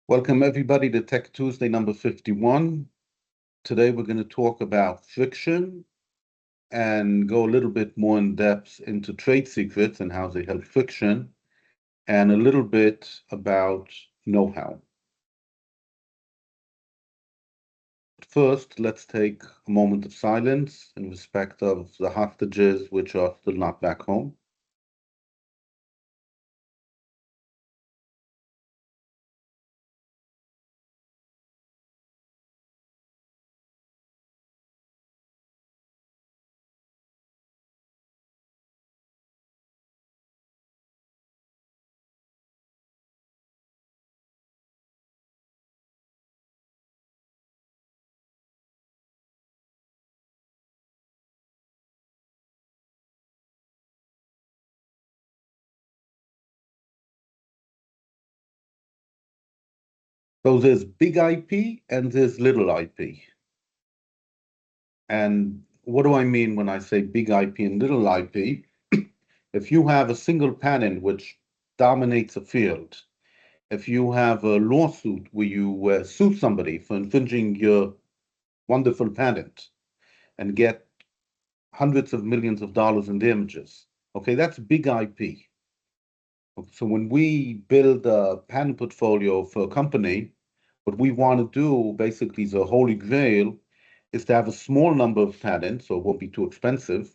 Welcome everybody to Tech Tuesday number 51. Today we're going to talk about friction and go a little bit more in depth into trade secrets and how they help friction, and a little bit about know-how. First, let's take a moment of silence in respect of the hostages which are still not back home. So there's big IP and there's little IP. And what do I mean when I say big IP and little IP? If you have a single patent which dominates a field, if you have a lawsuit where you sue somebody for infringing your wonderful patent and get hundreds of millions of dollars in damages, okay, that's big IP. So when we build a patent portfolio for a company, what we want to do, basically, the holy grail, is to have a small number of patents, so it won't be too expensive,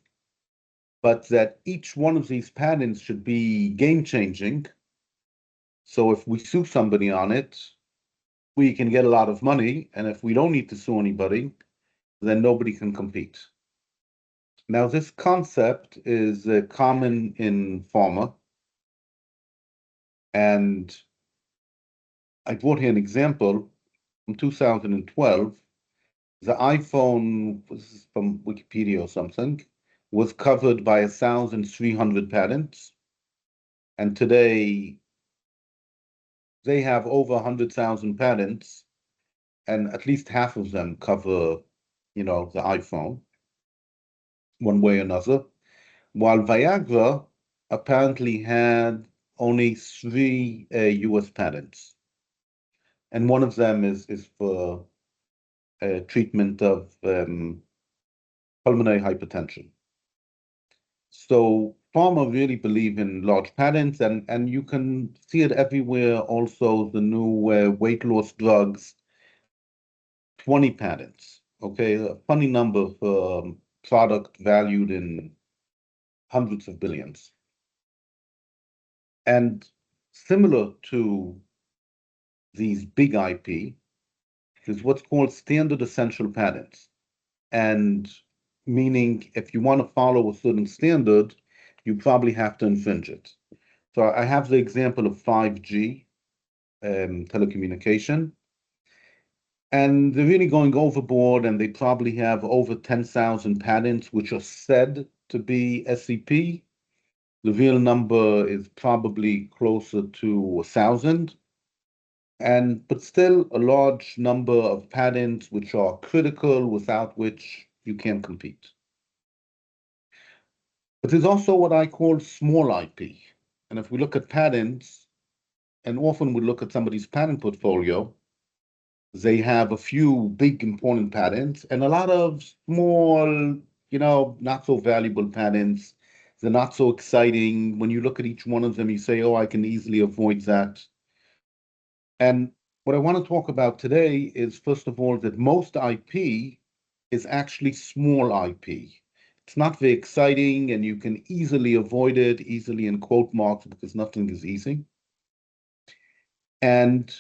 but that each one of these patents should be game changing. So if we sue somebody on it, we can get a lot of money. And if we don't need to sue anybody, then nobody can compete. Now, this concept is common in pharma. And I brought here an example from 2012. The iPhone, this is from Wikipedia or something, was covered by 1,300 patents. And today they have over 100,000 patents, and at least half of them cover, the iPhone one way or another, while Viagra apparently had only three US patents. And one of them is for treatment of pulmonary hypertension. So pharma really believe in large patents, and you can see it everywhere. Also, the new weight loss drugs, 20 patents. Okay, a funny number for product valued in hundreds of billions. And similar to these big IP is what's called standard essential patents. And meaning if you want to follow a certain standard, you probably have to infringe it. So I have the example of 5G telecommunication, and they're really going overboard, and they probably have over 10,000 patents, which are said to be SEP. The real number is probably closer to 1,000. But still a large number of patents which are critical, without which you can't compete. But there's also what I call small IP. And if we look at patents, and often we look at somebody's patent portfolio, they have a few big important patents and a lot of small, not so valuable patents. They're not so exciting. When you look at each one of them, you say, oh, I can easily avoid that. And what I want to talk about today is, first of all, that most IP is actually small IP. It's not very exciting, and you can easily avoid it, easily in quote marks, because nothing is easy. And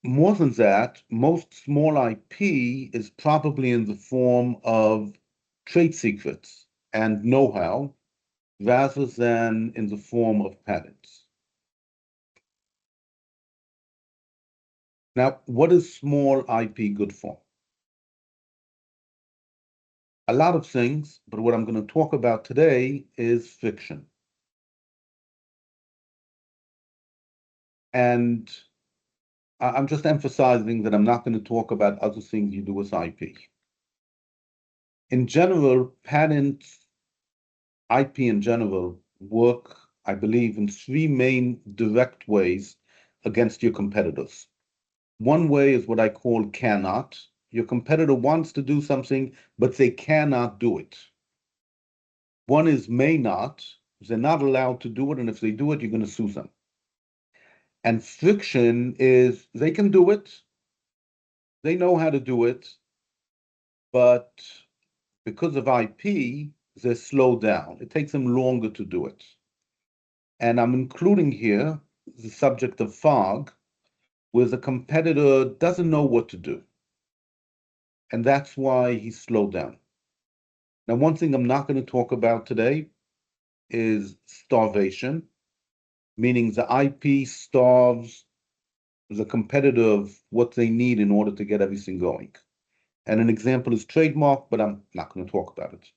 more than that, most small IP is probably in the form of trade secrets and know-how rather than in the form of patents. Now, what is small IP good for? A lot of things, but what I'm going to talk about today is fiction. And I'm just emphasizing that I'm not going to talk about other things you do with IP. In general, patents, IP in general, work, I believe, in three main direct ways against your competitors. One way is what I call cannot. Your competitor wants to do something, but they cannot do it. One is may not. They're not allowed to do it, and if they do it, you're going to sue them. And friction is they can do it, they know how to do it, but because of IP, they're slowed down. It takes them longer to do it. And I'm including here the subject of fog, where the competitor doesn't know what to do. And that's why he's slowed down. Now, one thing I'm not going to talk about today is starvation, meaning the IP starves the competitor of what they need in order to get everything going. And an example is trademark, but I'm not going to talk about it.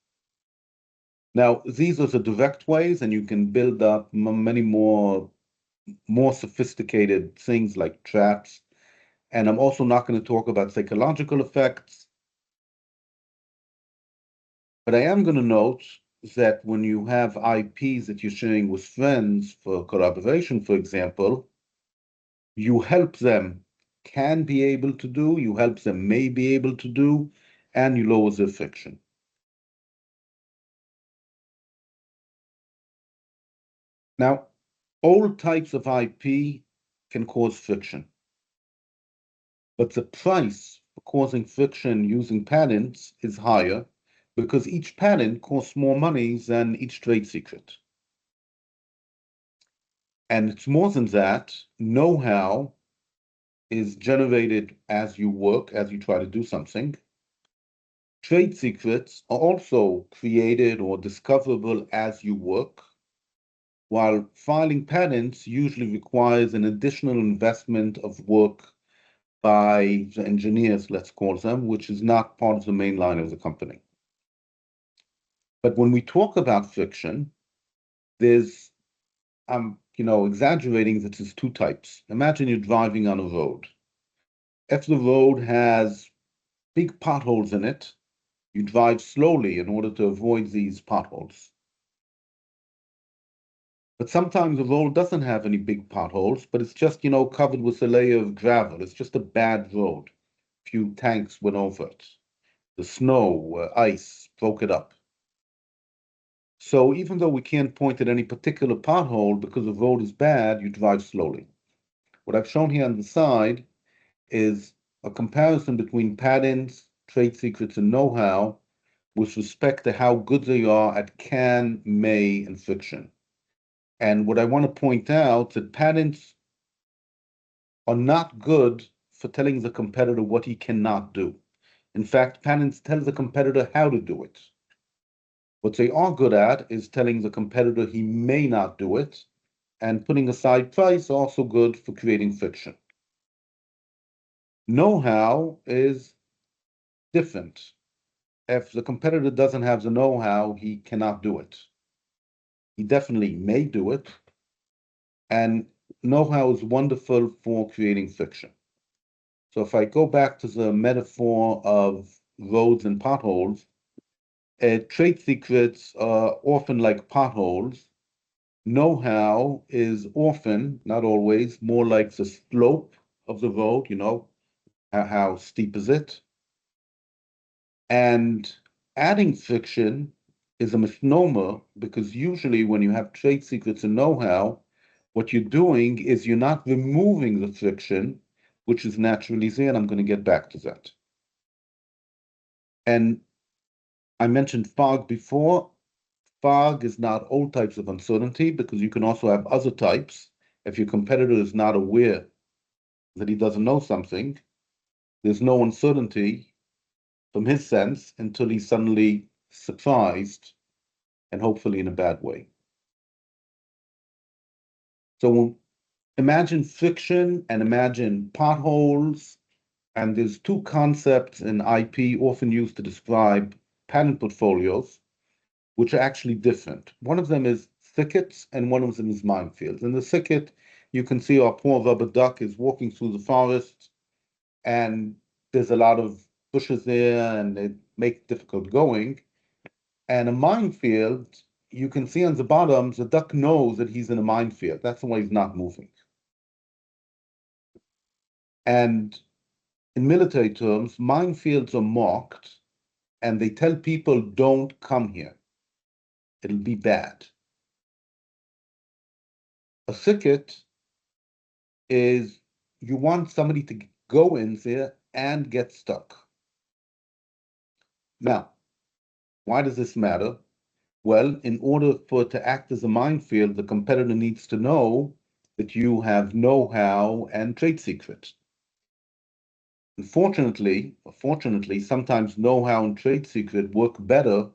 Now, these are the direct ways, and you can build up many more sophisticated things like traps. And I'm also not going to talk about psychological effects, but I am going to note that when you have IPs that you're sharing with friends for collaboration, for example, you help them can be able to do, you help them may be able to do, and you lower their friction. Now, all types of IP can cause friction, but the price for causing friction using patents is higher because each patent costs more money than each trade secret. And it's more than that, know-how is generated as you work, as you try to do something. Trade secrets are also created or discoverable as you work, while filing patents usually requires an additional investment of work by the engineers, let's call them, which is not part of the main line of the company. But when we talk about friction, there's, I'm, exaggerating that there's two types. Imagine you're driving on a road. If the road has big potholes in it, you drive slowly in order to avoid these potholes. But sometimes the road doesn't have any big potholes, but it's just, covered with a layer of gravel. It's just a bad road. A few tanks went over it. The snow, ice broke it up. So even though we can't point at any particular pothole because the road is bad, you drive slowly. What I've shown here on the side is a comparison between patents, trade secrets, and know-how with respect to how good they are at can, may, and friction. And what I want to point out that patents are not good for telling the competitor what he cannot do. In fact, patents tell the competitor how to do it. What they are good at is telling the competitor he may not do it, and putting aside price also good for creating friction. Know-how is different. If the competitor doesn't have the know-how, he cannot do it. He definitely may do it, and know-how is wonderful for creating friction. So if I go back to the metaphor of roads and potholes, trade secrets are often like potholes. Know-how is often, not always, more like the slope of the road, how steep is it? And adding friction is a misnomer because usually when you have trade secrets and know-how, what you're doing is you're not removing the friction, which is naturally there, and I'm going to get back to that. And I mentioned fog before. Fog is not all types of uncertainty because you can also have other types. If your competitor is not aware that he doesn't know something, there's no uncertainty from his sense until he's suddenly surprised, and hopefully in a bad way. So imagine friction and imagine potholes, and there's two concepts in IP often used to describe patent portfolios, which are actually different. One of them is thickets and one of them is minefields. In the thicket, you can see our poor rubber duck is walking through the forest, and there's a lot of bushes there and it makes difficult going. And a minefield, you can see on the bottom, the duck knows that he's in a minefield. That's why he's not moving. And in military terms, minefields are marked and they tell people don't come here. It'll be bad. A thicket is you want somebody to go in there and get stuck. Now, why does this matter? Well, in order for it to act as a minefield, the competitor needs to know that you have know-how and trade secrets. Unfortunately, or fortunately, sometimes know-how and trade secret work better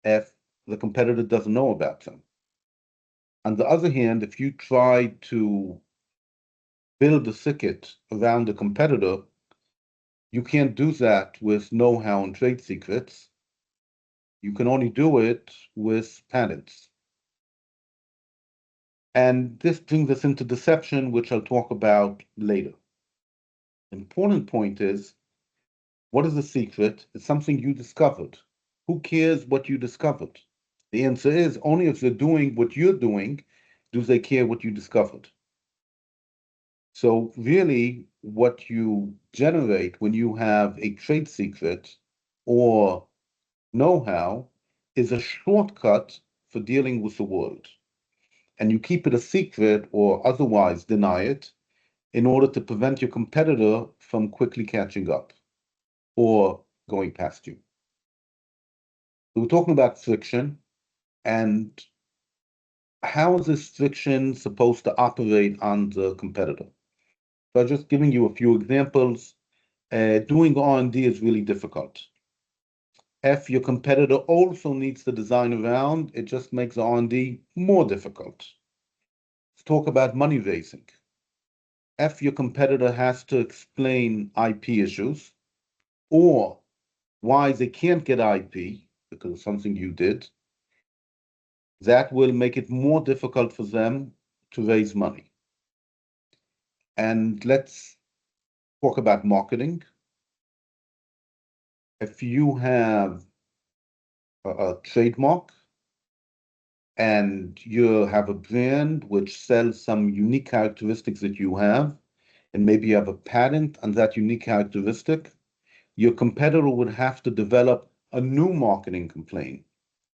if the competitor doesn't know about them. On the other hand, if you try to build a thicket around a competitor, you can't do that with know-how and trade secrets. You can only do it with patents. And this brings us into deception, which I'll talk about later. The important point is, what is a secret? It's something you discovered. Who cares what you discovered? The answer is only if they're doing what you're doing, do they care what you discovered. So really, what you generate when you have a trade secret or know-how is a shortcut for dealing with the world. And you keep it a secret or otherwise deny it in order to prevent your competitor from quickly catching up or going past you. So we're talking about friction and how is this friction supposed to operate on the competitor? So I'm just giving you a few examples. Doing R&D is really difficult. If your competitor also needs to design around, it just makes R&D more difficult. Let's talk about money raising. If your competitor has to explain IP issues or why they can't get IP because of something you did, that will make it more difficult for them to raise money. And let's talk about marketing. If you have a trademark and you have a brand which sells some unique characteristics that you have, and maybe you have a patent on that unique characteristic, your competitor would have to develop a new marketing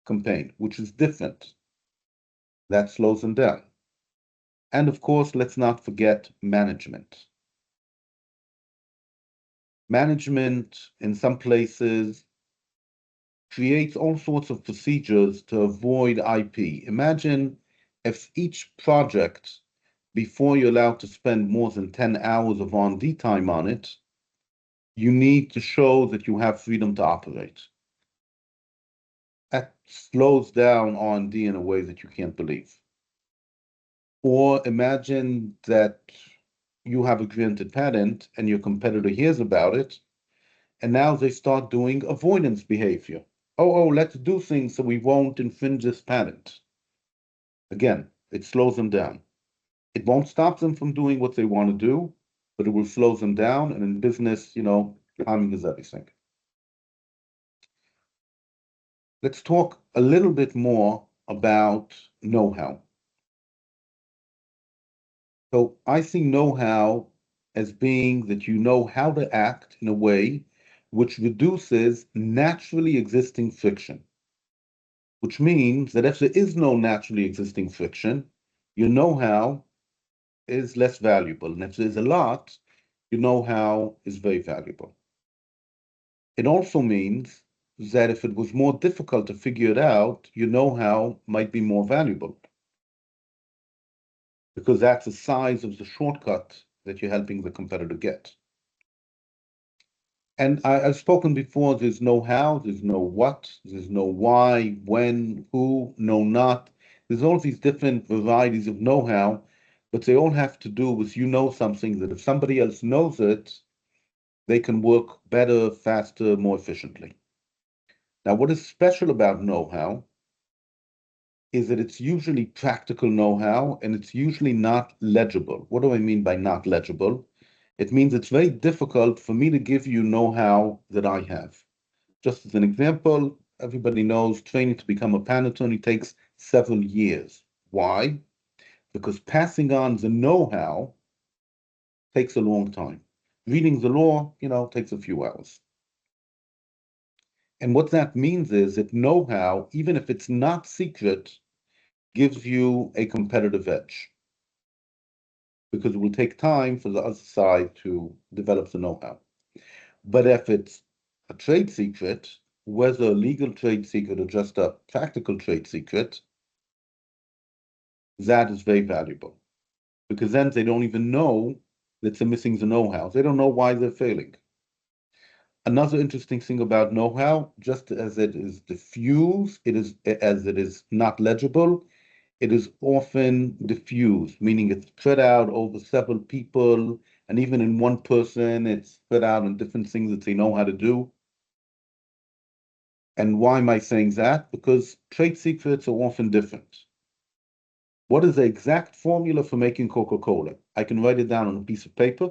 campaign, which is different. That slows them down. And of course, let's not forget management. Management in some places creates all sorts of procedures to avoid IP. Imagine if each project, before you're allowed to spend more than 10 hours of R&D time on it, you need to show that you have freedom to operate. That slows down R&D in a way that you can't believe. Or imagine that you have a granted patent and your competitor hears about it, and now they start doing avoidance behavior. Let's do things so we won't infringe this patent. Again, it slows them down. It won't stop them from doing what they want to do, but it will slow them down. And in business, timing is everything. Let's talk a little bit more about know-how. So I see know-how as being that you know how to act in a way which reduces naturally existing friction, which means that if there is no naturally existing friction, your know-how is less valuable. And if there's a lot, your know-how is very valuable. It also means that if it was more difficult to figure it out, your know-how might be more valuable because that's the size of the shortcut that you're helping the competitor get. And I've spoken before, there's no how, there's no what, there's no why, when, who, no not. There's all these different varieties of know-how, but they all have to do with you know something that if somebody else knows it, they can work better, faster, more efficiently. Now, what is special about know-how is that it's usually practical know-how and it's usually not legible. What do I mean by not legible? It means it's very difficult for me to give you know-how that I have. Just as an example, everybody knows training to become a patent attorney takes several years. Why? Because passing on the know-how takes a long time. Reading the law, takes a few hours. And what that means is that know-how, even if it's not secret, gives you a competitive edge because it will take time for the other side to develop the know-how. But if it's a trade secret, whether a legal trade secret or just a practical trade secret, that is very valuable because then they don't even know that they're missing the know-how. They don't know why they're failing. Another interesting thing about know-how, just as it is diffuse, as it is not legible, it is often diffused, meaning it's spread out over several people, and even in one person, it's spread out on different things that they know how to do. And why am I saying that? Because trade secrets are often different. What is the exact formula for making Coca-Cola? I can write it down on a piece of paper.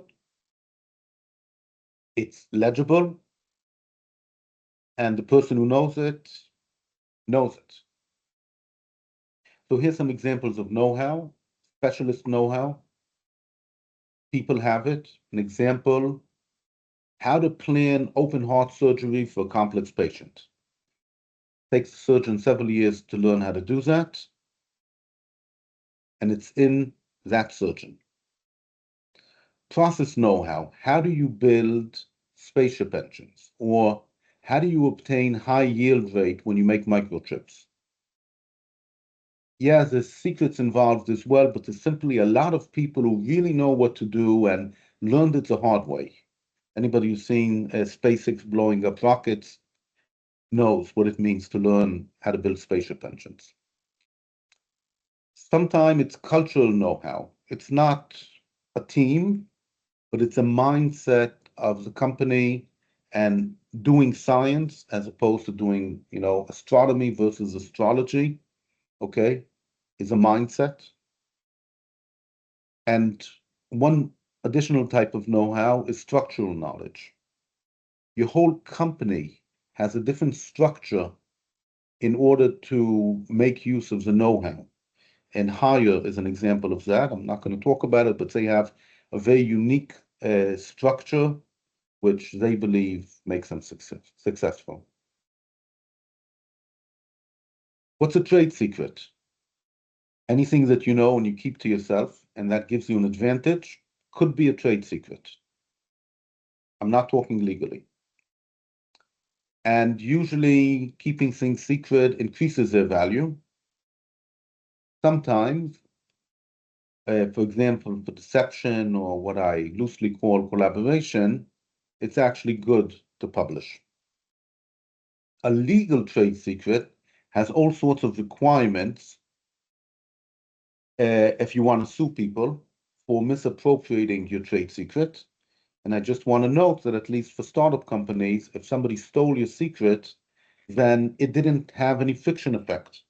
It's legible, and the person who knows it knows it. So here's some examples of know-how, specialist know-how. People have it. An example, how to plan open heart surgery for a complex patient. Takes the surgeon several years to learn how to do that, and it's in that surgeon. Process know-how. How do you build spaceship engines? Or how do you obtain high yield rate when you make microchips? Yeah, there's secrets involved as well, but there's simply a lot of people who really know what to do and learned it the hard way. Anybody who's seen SpaceX blowing up rockets knows what it means to learn how to build spaceship engines. Sometimes it's cultural know-how. It's not a team, but it's a mindset of the company and doing science as opposed to doing, astronomy versus astrology, okay, is a mindset. And one additional type of know-how is structural knowledge. Your whole company has a different structure in order to make use of the know-how. And Hire is an example of that. I'm not going to talk about it, but they have a very unique structure which they believe makes them successful. What's a trade secret? Anything that you know and you keep to yourself and that gives you an advantage could be a trade secret. I'm not talking legally. And usually keeping things secret increases their value. Sometimes, for example, for deception or what I loosely call collaboration, it's actually good to publish. A legal trade secret has all sorts of requirements if you want to sue people for misappropriating your trade secret. And I just want to note that at least for startup companies, if somebody stole your secret, then it didn't have any friction effect.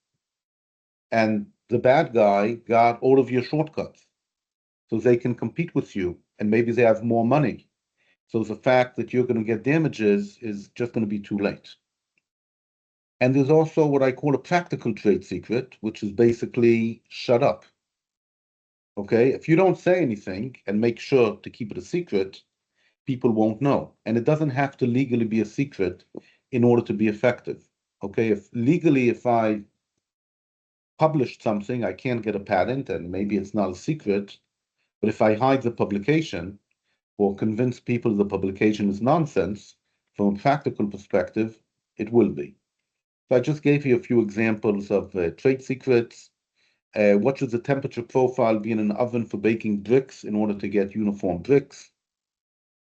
And the bad guy got all of your shortcuts. So they can compete with you and maybe they have more money. So the fact that you're going to get damages is just going to be too late. And there's also what I call a practical trade secret, which is basically shut up. Okay, if you don't say anything and make sure to keep it a secret, people won't know. And it doesn't have to legally be a secret in order to be effective. Okay, if I published something, I can't get a patent and maybe it's not a secret, but if I hide the publication or convince people the publication is nonsense, from a practical perspective, it will be. So I just gave you a few examples of trade secrets. What should the temperature profile be in an oven for baking bricks in order to get uniform bricks?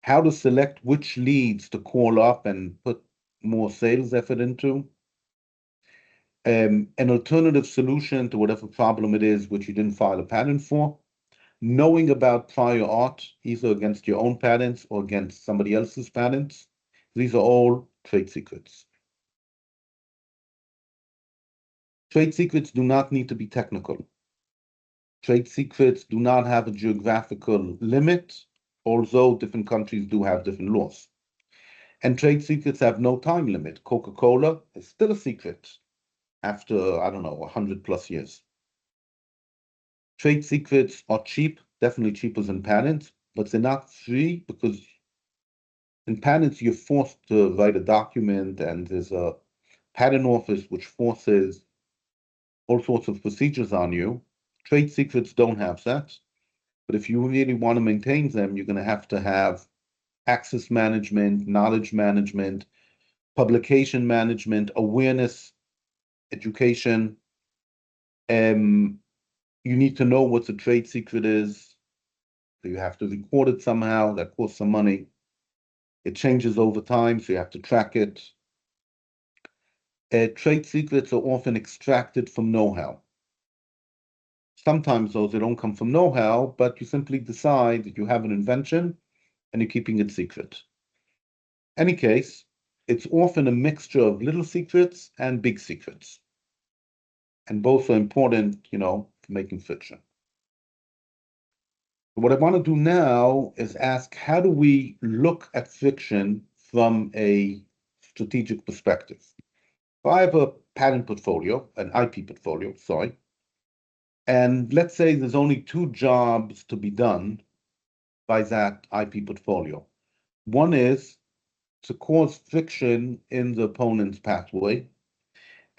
How to select which leads to call up and put more sales effort into. An alternative solution to whatever problem it is which you didn't file a patent for. Knowing about prior art, either against your own patents or against somebody else's patents. These are all trade secrets. Trade secrets do not need to be technical. Trade secrets do not have a geographical limit, although different countries do have different laws. And trade secrets have no time limit. Coca-Cola is still a secret after, I don't know, 100 plus years. Trade secrets are cheap, definitely cheaper than patents, but they're not free because In patents, you're forced to write a document, and there's a patent office which forces all sorts of procedures on you. Trade secrets don't have that. But if you really want to maintain them, you're going to have access management, knowledge management, publication management, awareness, education. Um, you need to know what the trade secret is. So you have to record it somehow. That costs some money. It changes over time, so you have to track it. Trade secrets are often extracted from know-how. Sometimes those they don't come from know-how, but you simply decide that you have an invention and you're keeping it secret. Any case, it's often a mixture of little secrets and big secrets. And both are important, for making fiction. What I want to do now is ask, how do we look at fiction from a strategic perspective? So I have a patent portfolio, an IP portfolio, sorry. And let's say there's only two jobs to be done by that IP portfolio. One is to cause friction in the opponent's pathway.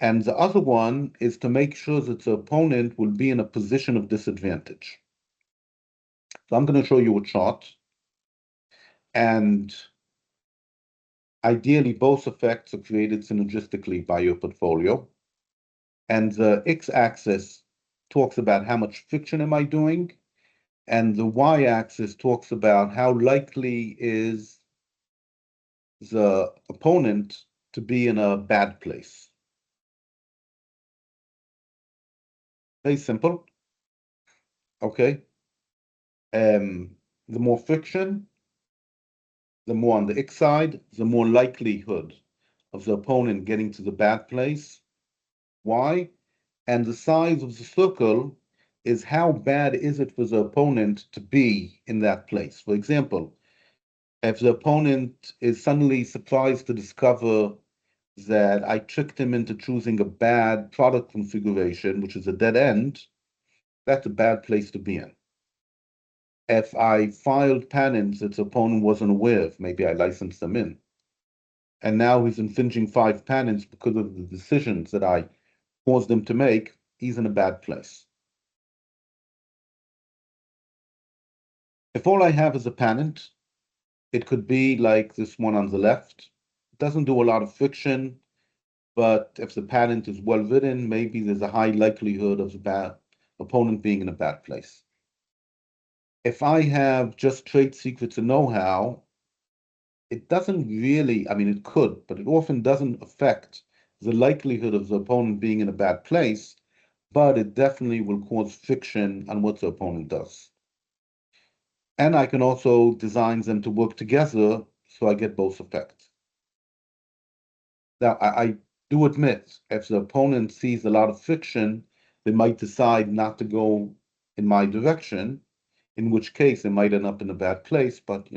And the other one is to make sure that the opponent will be in a position of disadvantage. So I'm going to show you a chart. And ideally, both effects are created synergistically by your portfolio. And the x-axis talks about how much friction am I doing, and the y-axis talks about how likely is the opponent to be in a bad place. Very simple. Okay. The more friction, the more on the X side, the more likelihood of the opponent getting to the bad place. Why? And the size of the circle is how bad is it for the opponent to be in that place. For example, if the opponent is suddenly surprised to discover that I tricked him into choosing a bad product configuration, which is a dead end, that's a bad place to be in. If I filed patents that the opponent wasn't aware of, maybe I licensed them in, and now he's infringing 5 patents because of the decisions that I caused him to make, he's in a bad place. If all I have is a patent, it could be like this one on the left. It doesn't do a lot of friction, but if the patent is well written, maybe there's a high likelihood of the bad opponent being in a bad place. If I have just trade secrets and know-how, it doesn't really, I mean, it could, but it often doesn't affect the likelihood of the opponent being in a bad place, but it definitely will cause friction on what the opponent does. And I can also design them to work together so I get both effects. Now, I do admit, if the opponent sees a lot of friction, they might decide not to go in my direction, in which case they might end up in a bad place, but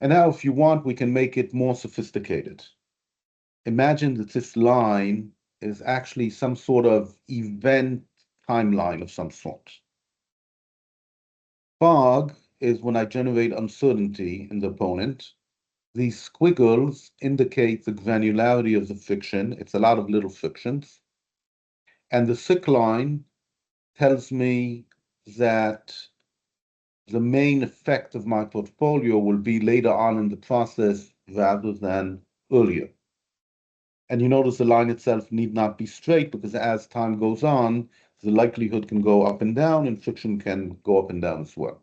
And now, if you want, we can make it more sophisticated. Imagine that this line is actually some sort of event timeline of some sort. Fog is when I generate uncertainty in the opponent. These squiggles indicate the granularity of the friction. It's a lot of little frictions. And the sick line tells me that the main effect of my portfolio will be later on in the process rather than earlier. And you notice the line itself need not be straight because as time goes on, the likelihood can go up and down and friction can go up and down as well.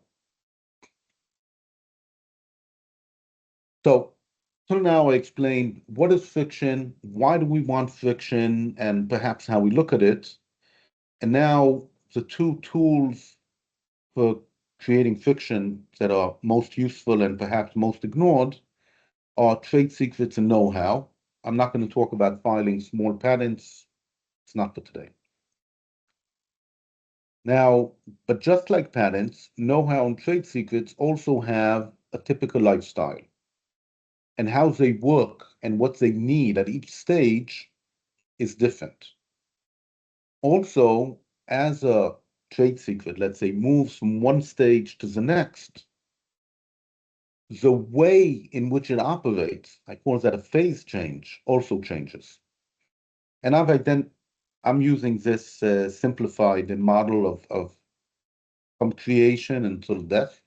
So now I explained what is friction, why do we want friction, and perhaps how we look at it. And now the two tools for creating friction that are most useful and perhaps most ignored are trade secrets and know-how. I'm not going to talk about filing small patents. It's not for today. Now, but just like patents, know-how and trade secrets also have a typical lifestyle. And how they work and what they need at each stage is different. Also, as a trade secret, let's say, moves from one stage to the next, The way in which it operates, I call that a phase change, also changes. And I'm using this simplified model of from creation until death.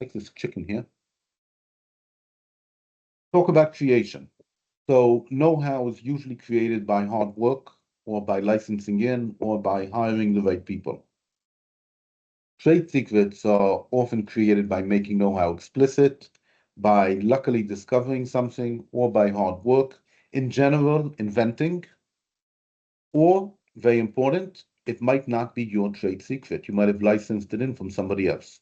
Like this chicken here. Talk about creation. So know-how is usually created by hard work or by licensing in or by hiring the right people. Trade secrets are often created by making know-how explicit, by luckily discovering something, or by hard work. In general, inventing, or, very important, it might not be your trade secret. You might have licensed it in from somebody else.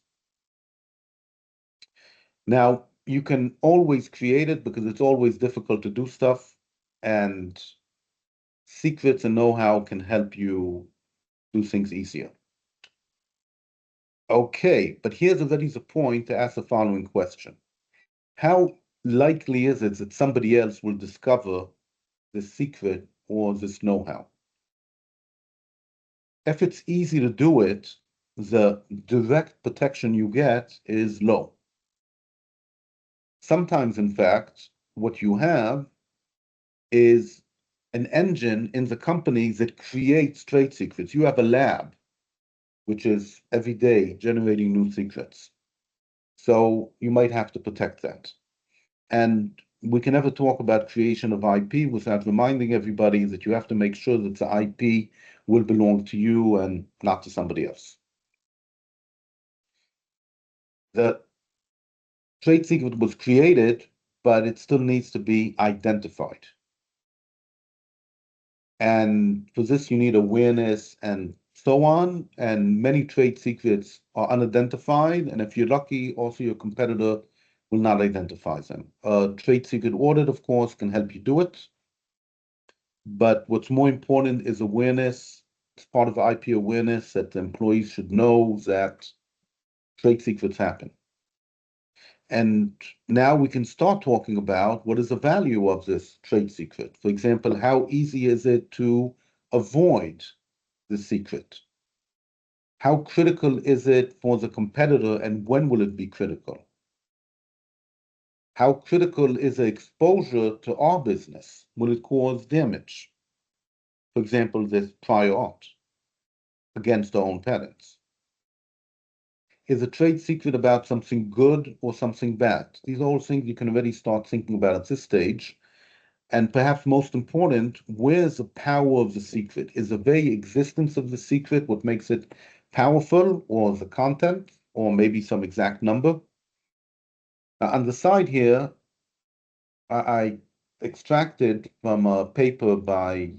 Now, you can always create it because it's always difficult to do stuff, and secrets and know-how can help you do things easier. Okay, but here's already the point to ask the following question. How likely is it that somebody else will discover this secret or this know-how? If it's easy to do it, the direct protection you get is low. Sometimes, in fact, what you have is an engine in the company that creates trade secrets. You have a lab, which is every day generating new secrets. So you might have to protect that. And we can never talk about creation of IP without reminding everybody that you have to make sure that the IP will belong to you and not to somebody else. The trade secret was created, but it still needs to be identified. And for this, you need awareness and so on. And many trade secrets are unidentified. And if you're lucky, also your competitor will not identify them. A trade secret audit, of course, can help you do it. But what's more important is awareness. It's part of IP awareness that the employees should know that trade secrets happen. And now we can start talking about what is the value of this trade secret. For example, how easy is it to avoid the secret? How critical is it for the competitor and when will it be critical? How critical is the exposure to our business? Will it cause damage? For example, this prior art against our own patents. Is a trade secret about something good or something bad? These are all things you can already start thinking about at this stage. And perhaps most important, where's the power of the secret? Is the very existence of the secret what makes it powerful, or the content, or maybe some exact number? Now, on the side here, I extracted from a paper by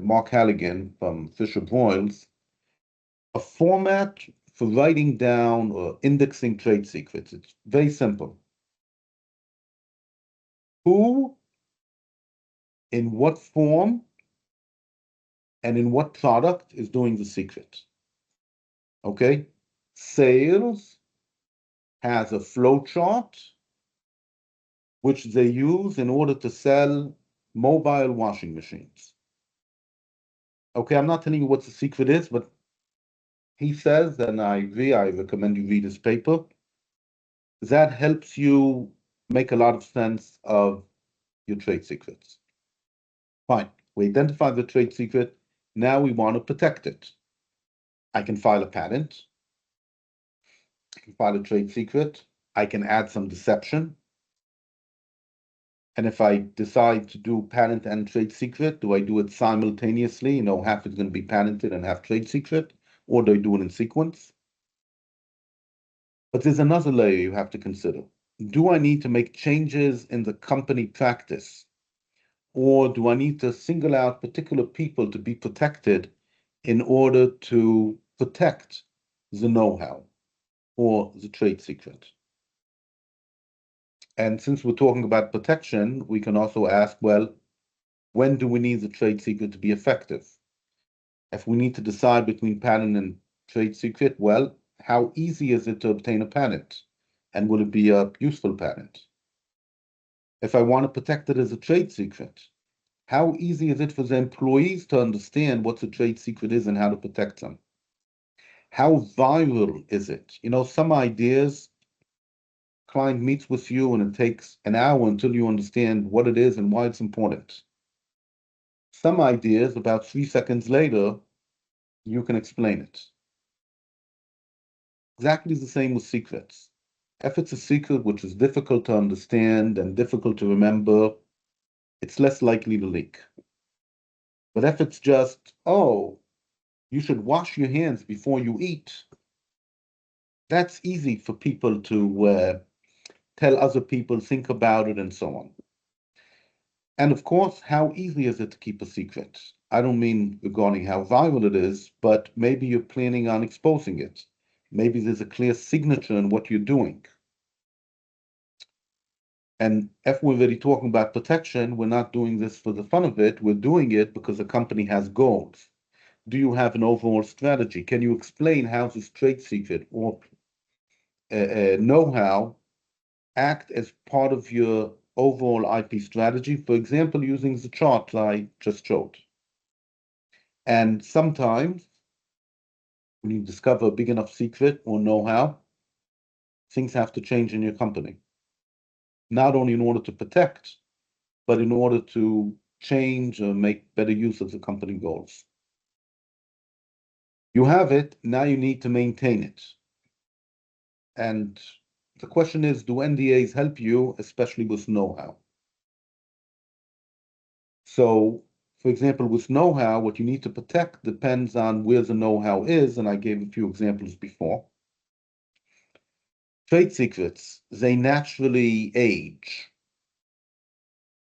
Mark Halligan from Fisher Broyles a format for writing down or indexing trade secrets. It's very simple. Who, in what form, and in what product is doing the secret? Okay? Sales has a flow chart which they use in order to sell mobile washing machines. Okay, I'm not telling you what the secret is, but he says, and I agree, I recommend you read his paper. That helps you make a lot of sense of your trade secrets. Fine, we identify the trade secret. Now we want to protect it. I can file a patent. I can file a trade secret. I can add some deception. And if I decide to do patent and trade secret, do I do it simultaneously? You know, half is going to be patented and half trade secret, or do I do it in sequence? But there's another layer you have to consider. Do I need to make changes in the company practice? Or do I need to single out particular people to be protected in order to protect the know-how or the trade secret? And since we're talking about protection, we can also ask, well, when do we need the trade secret to be effective? If we need to decide between patent and trade secret, well, how easy is it to obtain a patent? And will it be a useful patent? If I want to protect it as a trade secret, how easy is it for the employees to understand what the trade secret is and how to protect them? How viral is it? You know, some ideas client meets with you and it takes an hour until you understand what it is and why it's important. Some ideas, about 3 seconds later, you can explain it. Exactly the same with secrets. If it's a secret which is difficult to understand and difficult to remember, it's less likely to leak. But if it's just, oh, you should wash your hands before you eat, that's easy for people to tell other people, think about it, and so on. And of course, how easy is it to keep a secret? I don't mean regarding how viral it is, but maybe you're planning on exposing it. Maybe there's a clear signature in what you're doing. And if we're really talking about protection, we're not doing this for the fun of it. We're doing it because the company has goals. Do you have an overall strategy? Can you explain how this trade secret or know-how act as part of your overall IP strategy? For example, using the chart I just showed. And sometimes when you discover a big enough secret or know-how, things have to change in your company. Not only in order to protect, but in order to change or make better use of the company goals. You have it, now you need to maintain it. And the question is, do NDAs help you, especially with know-how? So, for example, with know-how, what you need to protect depends on where the know-how is, and I gave a few examples before. Trade secrets, they naturally age,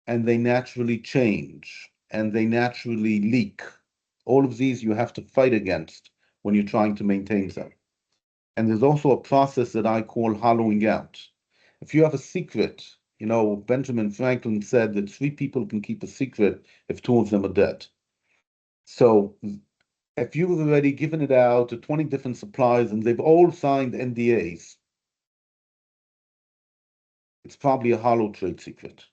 and they naturally change, and they naturally leak. All of these you have to fight against when you're trying to maintain them. And there's also a process that I call hollowing out. If you have a secret, Benjamin Franklin said that 3 people can keep a secret if 2 of them are dead. So if you've already given it out to 20 different suppliers and they've all signed NDAs, it's probably a hollow trade secret.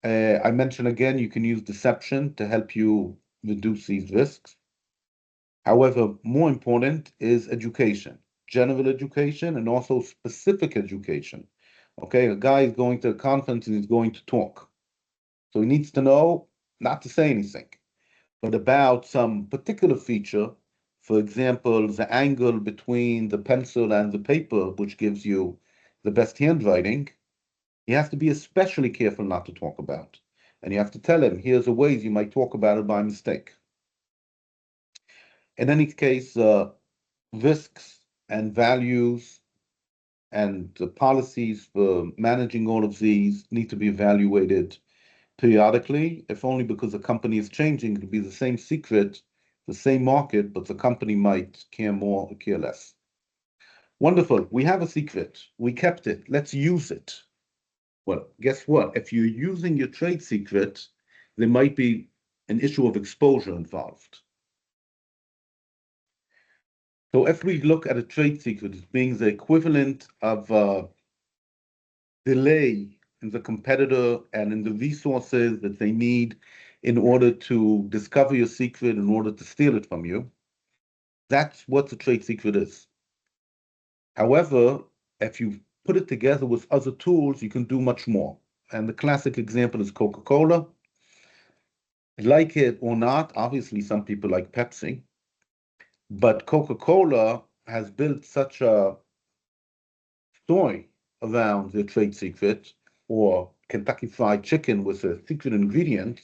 I mentioned again, you can use deception to help you reduce these risks. However, more important is education, general education, and also specific education. Okay, a guy is going to a conference and he's going to talk. So he needs to know not to say anything, but about some particular feature. For example, the angle between the pencil and the paper, which gives you the best handwriting. He has to be especially careful not to talk about. And you have to tell him, here's the ways you might talk about it by mistake. In any case, risks and values and the policies for managing all of these need to be evaluated periodically, if only because the company is changing. It could be the same secret, the same market, but the company might care more or care less. Wonderful. We have a secret. We kept it. Let's use it. Well, guess what? If you're using your trade secret, there might be an issue of exposure involved. So if we look at a trade secret as being the equivalent of a delay in the competitor and in the resources that they need in order to discover your secret, in order to steal it from you, that's what the trade secret is. However, if you put it together with other tools, you can do much more. And the classic example is Coca-Cola. Like it or not, obviously some people like Pepsi, but Coca-Cola has built such a story around their trade secret, or Kentucky Fried Chicken with a secret ingredient,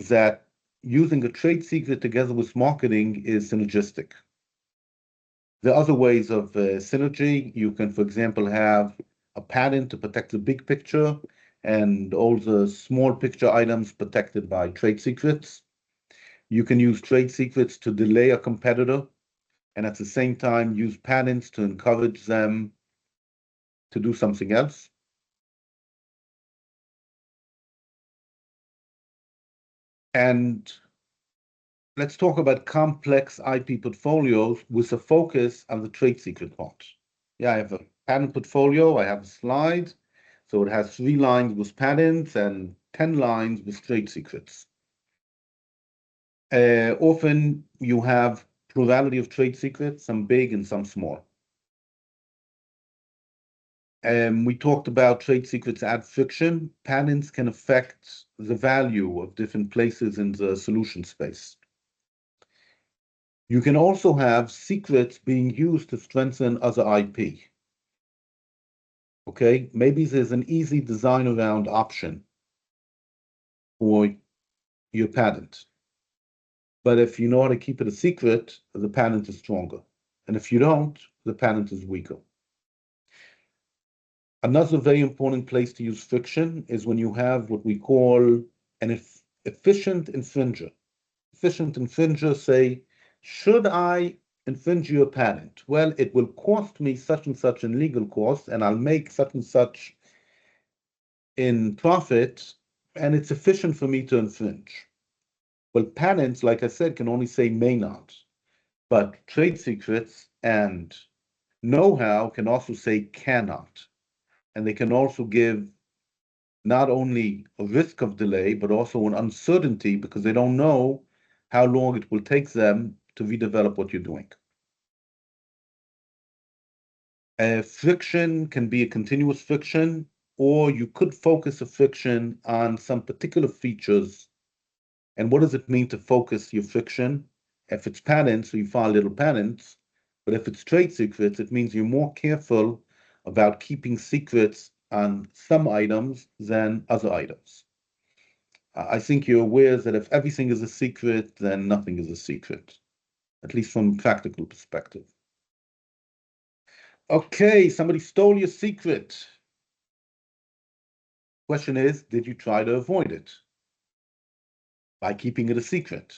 that using a trade secret together with marketing is synergistic. There are other ways of synergy. You can, for example, have a patent to protect the big picture and all the small picture items protected by trade secrets. You can use trade secrets to delay a competitor and at the same time use patents to encourage them to do something else. And let's talk about complex IP portfolios with a focus on the trade secret part. Yeah, I have a patent portfolio, I have a slide. So it has 3 lines with patents and 10 lines with trade secrets. Often you have plurality of trade secrets, some big and some small. We talked about trade secrets add friction. Patents can affect the value of different places in the solution space. You can also have secrets being used to strengthen other IP. Okay, maybe there's an easy design around option for your patent. But if you know how to keep it a secret, the patent is stronger. And if you don't, the patent is weaker. Another very important place to use friction is when you have what we call an efficient infringer. Efficient infringer say, should I infringe your patent? Well, it will cost me such and such in legal costs, and I'll make such and such in profit, and it's efficient for me to infringe. Well, patents, like I said, can only say may not, but trade secrets and know-how can also say cannot. And they can also give not only a risk of delay, but also an uncertainty because they don't know how long it will take them to redevelop what you're doing. Friction can be a continuous friction, or you could focus a friction on some particular features. And what does it mean to focus your friction? If it's patents, so you file little patents, but if it's trade secrets, it means you're more careful about keeping secrets on some items than other items. I think you're aware that if everything is a secret, then nothing is a secret, at least from a practical perspective. Okay, somebody stole your secret. Question is, did you try to avoid it by keeping it a secret?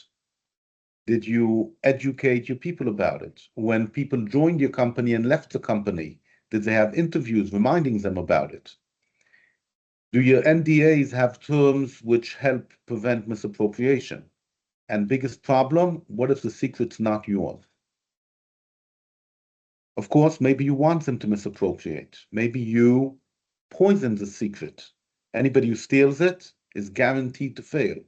Did you educate your people about it? When people joined your company and left the company, did they have interviews reminding them about it? Do your NDAs have terms which help prevent misappropriation? And biggest problem, what if the secret's not yours? Of course, maybe you want them to misappropriate. Maybe you poison the secret. Anybody who steals it is guaranteed to fail.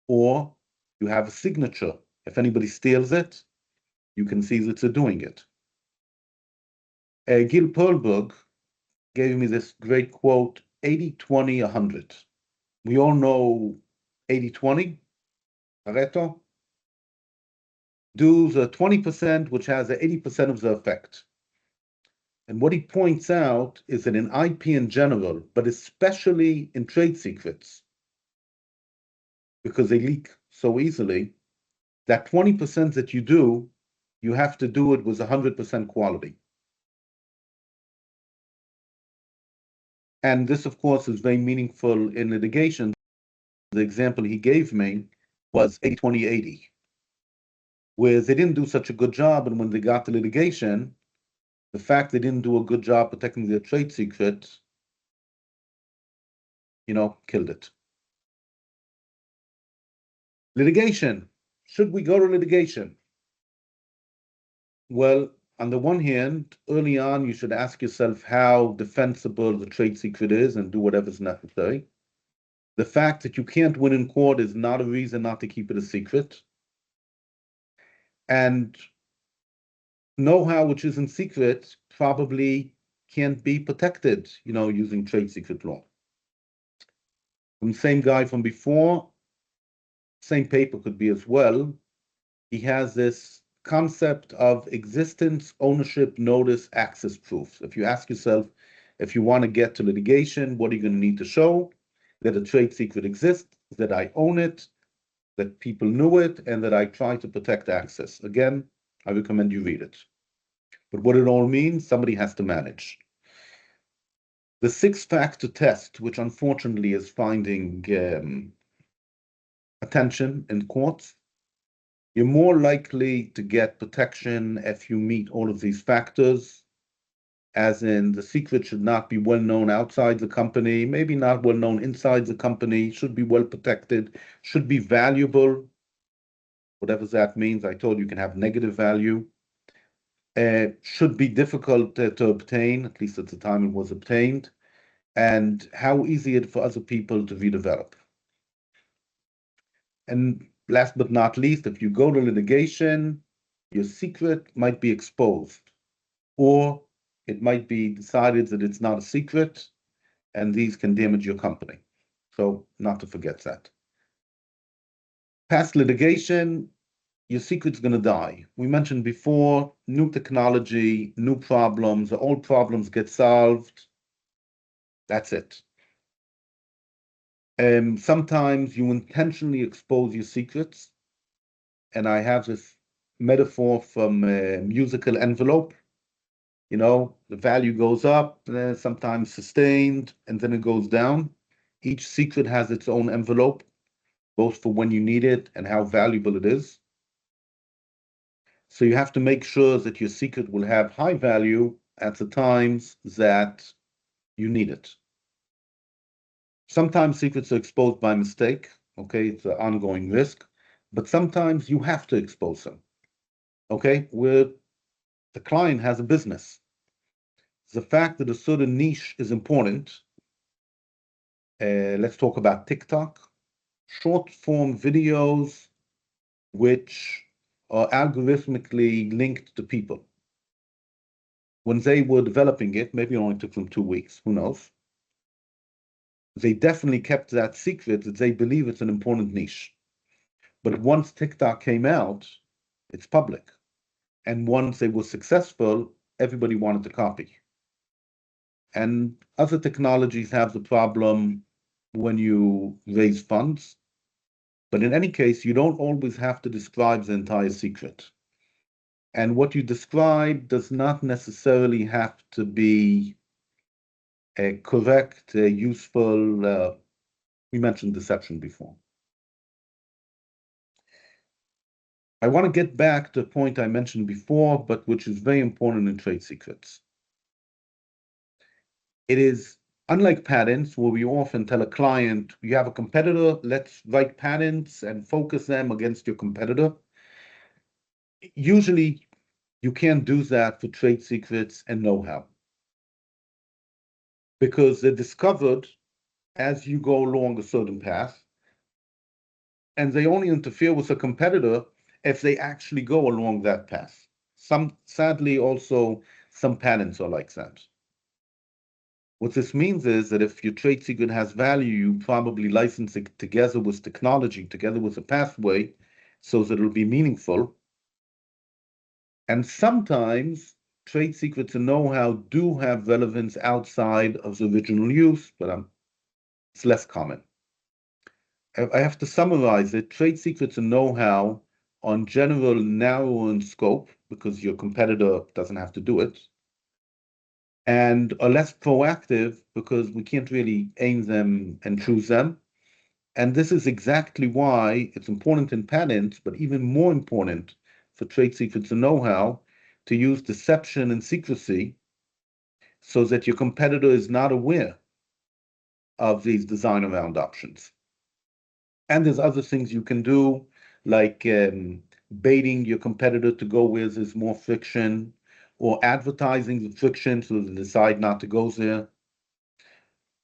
Or you have a signature. If anybody steals it, you can see that they're doing it. Gil Perlberg gave me this great quote, 80, 20, 100. We all know 80, 20, Pareto. Do the 20%, which has the 80% of the effect. And what he points out is that in IP in general, but especially in trade secrets, because they leak so easily, that 20% that you do, you have to do it with 100% quality. And this, of course, is very meaningful in litigation. The example he gave me was 80, 20, 80, where they didn't do such a good job. And when they got to litigation, the fact they didn't do a good job protecting their trade secret, killed it. Litigation. Should we go to litigation? Well, on the one hand, early on, you should ask yourself how defensible the trade secret is and do whatever's necessary. The fact that you can't win in court is not a reason not to keep it a secret. And know-how, which isn't secret, probably can't be protected, using trade secret law. From the same guy from before, same paper could be as well. He has this concept of existence, ownership, notice, access proofs. If you ask yourself, if you want to get to litigation, what are you going to need to show? That a trade secret exists, that I own it, that people knew it, and that I try to protect access. Again, I recommend you read it. But what it all means, somebody has to manage. The 6-factor test, which unfortunately is finding attention in courts, you're more likely to get protection if you meet all of these factors, as in the secret should not be well known outside the company, maybe not well known inside the company, should be well protected, should be valuable, whatever that means. I told you can have negative value. Should be difficult to obtain, at least at the time it was obtained, and how easy it for other people to redevelop. And last but not least, if you go to litigation, your secret might be exposed, or It might be decided that it's not a secret, and these can damage your company. So not to forget that. Past litigation, your secret's going to die. We mentioned before, new technology, new problems, the old problems get solved. That's it. Sometimes you intentionally expose your secrets. And I have this metaphor from a musical envelope. You know, the value goes up, sometimes sustained, and then it goes down. Each secret has its own envelope, both for when you need it and how valuable it is. So you have to make sure that your secret will have high value at the times that you need it. Sometimes secrets are exposed by mistake, okay? It's an ongoing risk, but sometimes you have to expose them, okay? Where the client has a business. The fact that a certain niche is important. Let's talk about TikTok, short form videos which are algorithmically linked to people. When they were developing it, maybe it only took them 2 weeks, who knows? They definitely kept that secret that they believe it's an important niche. But once TikTok came out, it's public. And once they were successful, everybody wanted to copy. And other technologies have the problem when you raise funds. But in any case, you don't always have to describe the entire secret. And what you describe does not necessarily have to be a correct, useful. We mentioned deception before. I want to get back to a point I mentioned before, but which is very important in trade secrets. It is unlike patents, where we often tell a client, you have a competitor, let's write patents and focus them against your competitor. Usually, you can't do that for trade secrets and know-how because they're discovered as you go along a certain path, and they only interfere with a competitor if they actually go along that path. Sadly, also, some patents are like that. What this means is that if your trade secret has value, you probably license it together with technology, together with a pathway, so that it'll be meaningful. And sometimes trade secrets and know-how do have relevance outside of the original use, but it's less common. I have to summarize it. Trade secrets and know-how on general narrow in scope because your competitor doesn't have to do it, and are less proactive because we can't really aim them and choose them. And this is exactly why it's important in patents, but even more important for trade secrets and know-how, to use deception and secrecy so that your competitor is not aware of these design around options. And there's other things you can do, like baiting your competitor to go where there's more friction, or advertising the friction so they decide not to go there,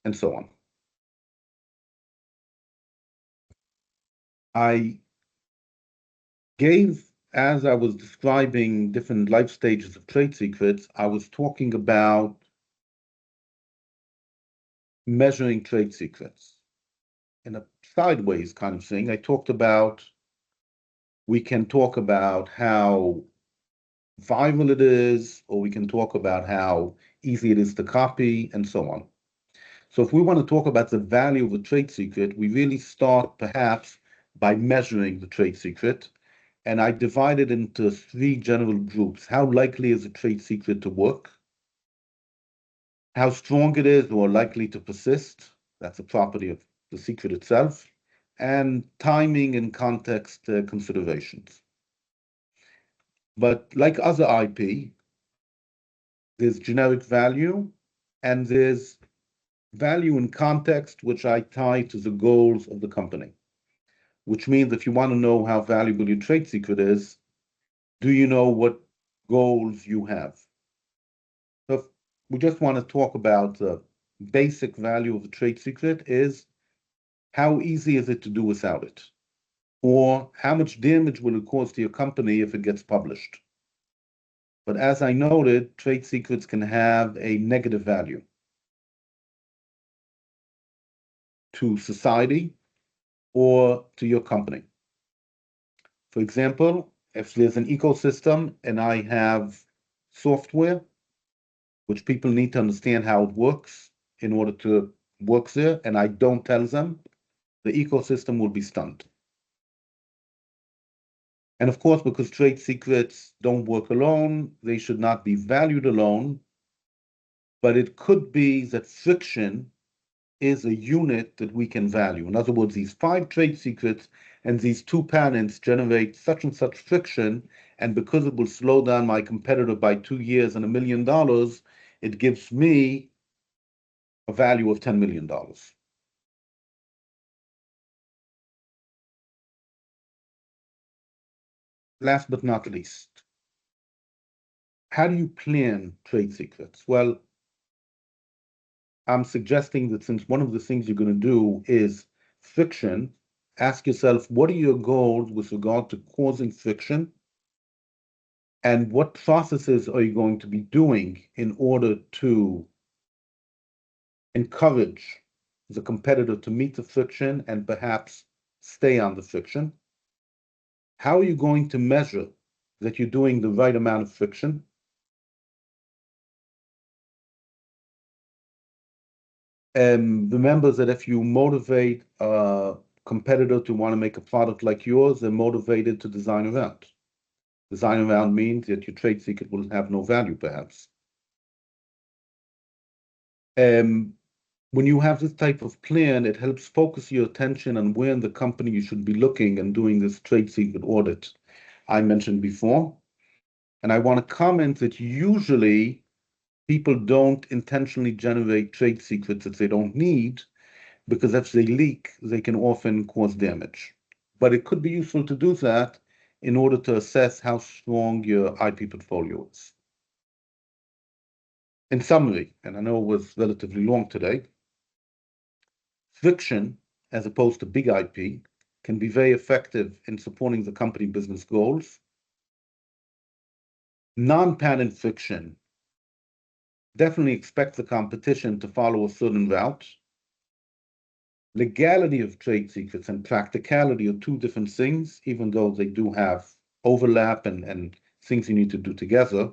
and so on. I gave, as I was describing different life stages of trade secrets, I was talking about measuring trade secrets in a sideways kind of thing. I talked about, we can talk about how viral it is, or we can talk about how easy it is to copy, and so on. So if we want to talk about the value of a trade secret, we really start perhaps by measuring the trade secret. And I divide it into 3 general groups. How likely is a trade secret to work? How strong it is or likely to persist? That's a property of the secret itself. And timing and context considerations. But like other IP, there's generic value and there's value in context, which I tie to the goals of the company. Which means if you want to know how valuable your trade secret is, do you know what goals you have? So if we just want to talk about the basic value of a trade secret is how easy is it to do without it? Or how much damage will it cause to your company if it gets published? But as I noted, trade secrets can have a negative value to society or to your company. For example, if there's an ecosystem and I have software, which people need to understand how it works in order to work there, and I don't tell them, the ecosystem will be stunned. And of course, because trade secrets don't work alone, they should not be valued alone, but it could be that friction is a unit that we can value. In other words, these 5 trade secrets and these 2 patents generate such and such friction, and because it will slow down my competitor by 2 years and $1 million, it gives me a value of $10 million. Last but not least, how do you plan trade secrets? Well, I'm suggesting that since one of the things you're going to do is friction, ask yourself, what are your goals with regard to causing friction? And what processes are you going to be doing in order to encourage the competitor to meet the friction and perhaps stay on the friction? How are you going to measure that you're doing the right amount of friction? Remember that if you motivate a competitor to want to make a product like yours, they're motivated to design around. Design around means that your trade secret will have no value, perhaps. When you have this type of plan, it helps focus your attention on where in the company you should be looking and doing this trade secret audit I mentioned before. And I want to comment that usually people don't intentionally generate trade secrets that they don't need, because if they leak, they can often cause damage. But it could be useful to do that in order to assess how strong your IP portfolio is. In summary, and I know it was relatively long today, friction, as opposed to big IP, can be very effective in supporting the company business goals. Non-patent friction, definitely expect the competition to follow a certain route. Legality of trade secrets and practicality are 2 different things, even though they do have overlap and things you need to do together.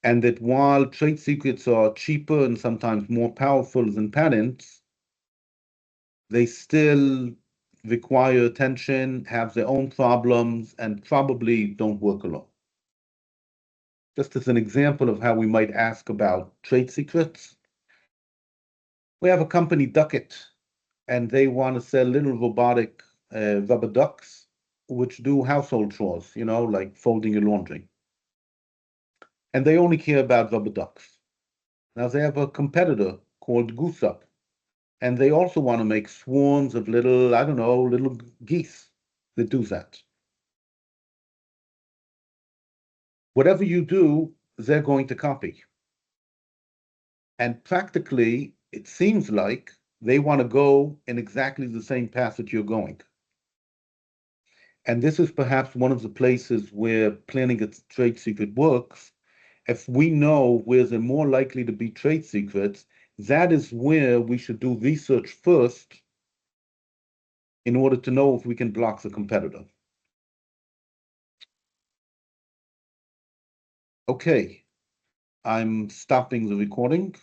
And that while trade secrets are cheaper and sometimes more powerful than patents, they still require attention, have their own problems, and probably don't work alone. Just as an example of how we might ask about trade secrets, we have a company, Ducket, and they want to sell little robotic rubber ducks, which do household chores, like folding your laundry. And they only care about rubber ducks. Now they have a competitor called Goose Up, and they also want to make swarms of little, I don't know, little geese that do that. Whatever you do, they're going to copy. And practically, it seems like they want to go in exactly the same path that you're going. And this is perhaps one of the places where planning a trade secret works. If we know where they're more likely to be trade secrets, that is where we should do research first in order to know if we can block the competitor. Okay, I'm stopping the recording.